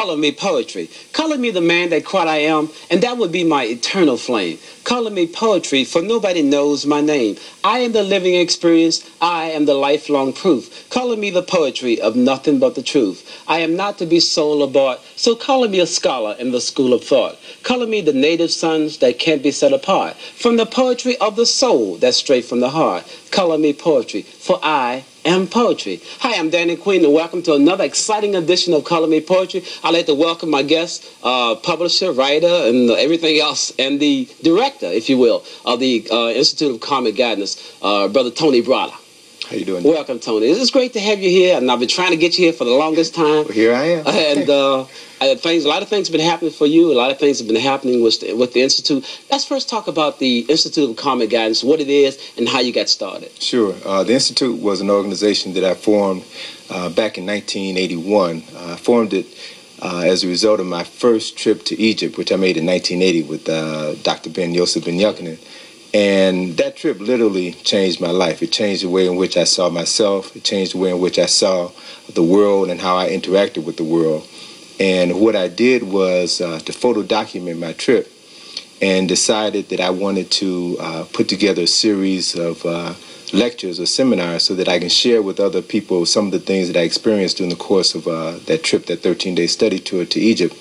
calling me poetry, calling me the man that quite I am, and that would be my eternal flame. Calling me poetry, for nobody knows my name. I am the living experience, I am the lifelong proof. Calling me the poetry of nothing but the truth. I am not to be sold or bought, so calling me a scholar in the school of thought. Calling me the native sons that can't be set apart from the poetry of the soul that's straight from the heart. Calling me poetry, for I am poetry. Hi, I'm Danny Queen, and welcome to another exciting edition of Calling Me Poetry. I'd like to welcome my guest, publisher, writer, and everything else, and the director, if you will, of the Institute of Comic Guidance, Brother Tony Browder. How you doing? Welcome, Tony. It's great to have you here, and I've been trying to get you here for the longest time. Well, here I am. And a lot of things have been happening for you. A lot of things have been happening with the Institute. Let's first talk about the Institute of Comic Guidance, what it is, and how you got started. Sure. The Institute was an organization that I formed back in 1981. I formed it as a result of my first trip to Egypt, which I made in 1980 with Dr. Ben Yosef Ben Yakinen. And that trip literally changed my life. It changed the way in which I saw myself. It changed the way in which I saw the world and how I interacted with the world. And what I did was to photo document my trip and decided that I wanted to put together a series of lectures or seminars so that I can share with other people some of the things that I experienced during the course of that trip, that 13-day study tour to Egypt.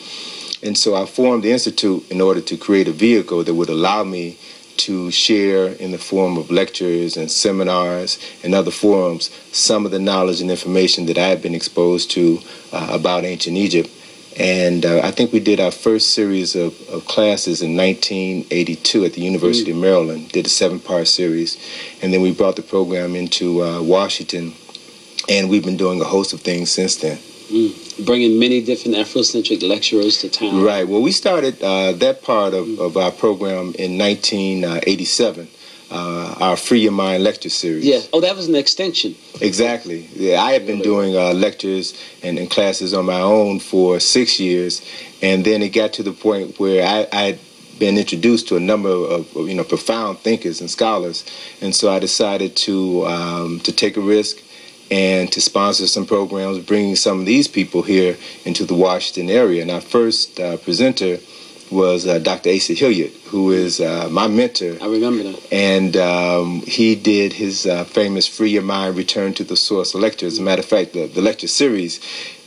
And so I formed the Institute in order to create a vehicle that would allow me to share in the form of lectures and seminars and other forums some of the knowledge and information that I had been exposed to about ancient Egypt. And I think we did our first series of classes in 1982 at the University of Maryland, did a 7-part series. And then we brought the program into Washington, and we've been doing a host of things since then. Bringing many different Afrocentric lecturers to town. Right. Well, we started that part of our program in 1987, our Free Your Mind lecture series. Yeah. Oh, that was an extension. Exactly. Yeah, I had been doing lectures and classes on my own for 6 years, and then it got to the point where I had been introduced to a number of profound thinkers and scholars, and so I decided to take a risk and to sponsor some programs, bringing some of these people here into the Washington area. And our first presenter was Dr. Asa Hilliard, who is my mentor. I remember that. And he did his famous Free Your Mind, Return to the Source lecture. As a matter of fact, the lecture series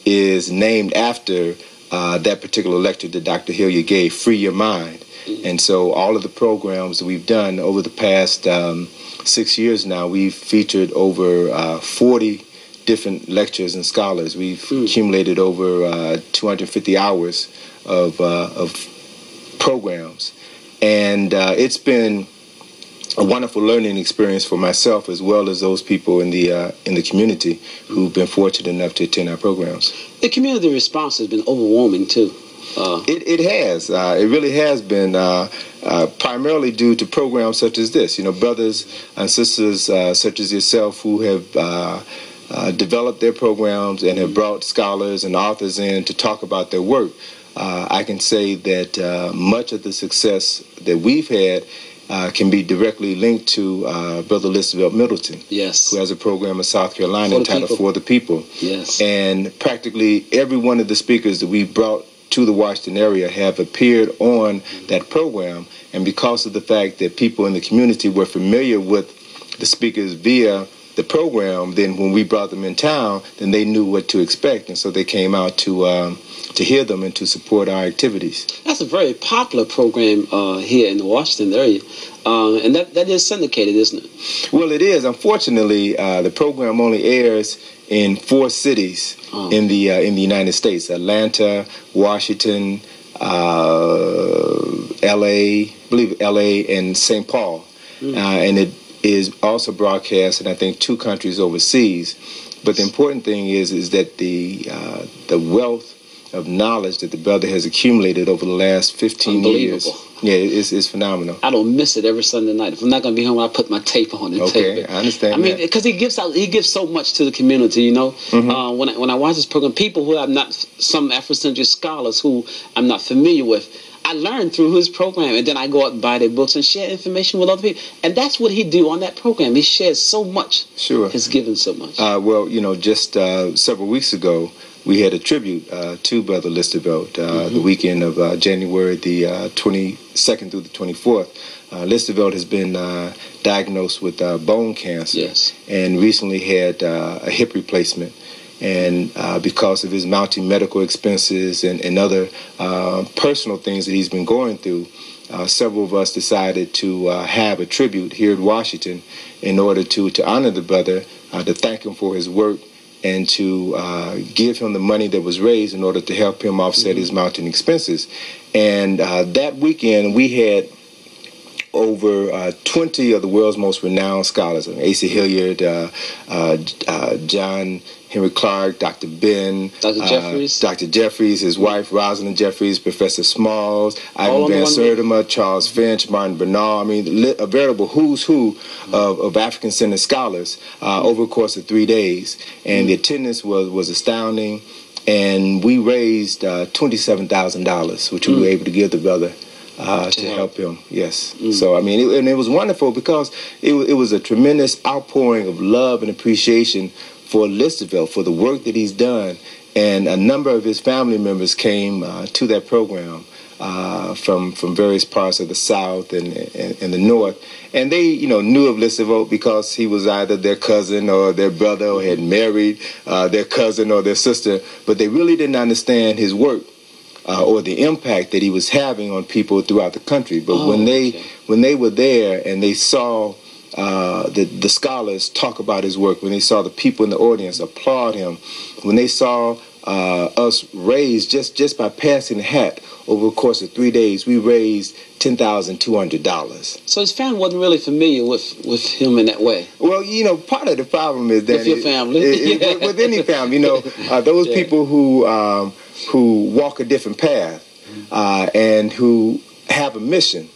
is named after that particular lecture that Dr. Hilliard gave, Free Your Mind. And so all of the programs that we've done over the past 6 years now, we've featured over 40 different lectures and scholars. We've accumulated over 250 hours of programs. And it's been a wonderful learning experience for myself as well as those people in the community who've been fortunate enough to attend our programs. The community response has been overwhelming, too. It has. It really has been primarily due to programs such as this. You know, brothers and sisters such as yourself who have developed their programs and have brought scholars and authors in to talk about their work. I can say that much of the success that we've had can be directly linked to Brother Elizabeth Middleton, yes, who has a program in South Carolina entitled For the People. Yes. And practically every one of the speakers that we've brought to the Washington area have appeared on that program, and because of the fact that people in the community were familiar with the speakers via the program, then when we brought them in town, then they knew what to expect, and so they came out to hear them and to support our activities. That's a very popular program here in the Washington area, and that is syndicated, isn't it? Well, it is. Unfortunately, the program only airs in 4 cities in the United States: Atlanta, Washington, L.A., I believe L.A. and St. Paul, and it is also broadcast in I think 2 countries overseas. But the important thing is that the wealth of knowledge that the brother has accumulated over the last 15 years. Yeah, it's phenomenal. I don't miss it every Sunday night. If I'm not going to be home, I put my tape on and tape it. I understand. I mean, because he gives so much to the community, you know. When I watch this program, people who I'm not, some Afrocentric scholars who I'm not familiar with, I learned through his program, and then I go out and buy their books and share information with other people. And that's what he do on that program. He shares so much. Sure. He's given so much. Well, you know, just several weeks ago, we had a tribute to Brother Listerveld the weekend of January the 22nd through the 24th. Listerveld has been diagnosed with bone cancer, yes, and recently had a hip replacement. And because of his mounting medical expenses and other personal things that he's been going through, several of us decided to have a tribute here in Washington in order to honor the brother, to thank him for his work, and to give him the money that was raised in order to help him offset his mounting expenses. And that weekend, we had over 20 of the world's most renowned scholars: Asa Hilliard, John Henry Clark, Dr. Ben, Dr. Jeffries, his wife Rosalind Jeffries, Professor Smalls, Ivan Van Sertima, Charles Finch, Martin Bernal. I mean, a veritable who's who of African-centered scholars over the course of 3 days. And the attendance was astounding. And we raised $27,000, which we were able to give the brother to help him. Yes. So, I mean, it was wonderful because it was a tremendous outpouring of love and appreciation for Listerveld, for the work that he's done. And a number of his family members came to that program from various parts of the South and the North. And they, knew of Listerveld because he was either their cousin or their brother, or had married their cousin or their sister. But they really didn't understand his work or the impact that he was having on people throughout the country. But when they were there and they saw the scholars talk about his work, when they saw the people in the audience applaud him, when they saw us raise, just by passing the hat over the course of 3 days, we raised $10,200. So his family wasn't really familiar with him in that way. Well, part of the problem is that with your family, with any family, those people who walk a different path and who have a mission,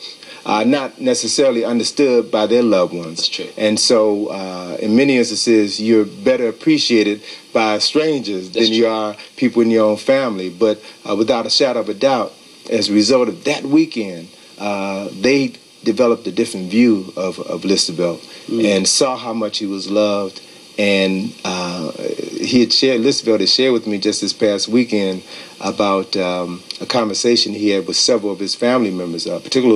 not necessarily understood by their loved ones. That's true. And so, in many instances, you're better appreciated by strangers than you are people in your own family. But without a shadow of a doubt, as a result of that weekend, they developed a different view of Listerveld and saw how much he was loved. And Listerveld had shared with me just this past weekend about a conversation he had with several of his family members, particularly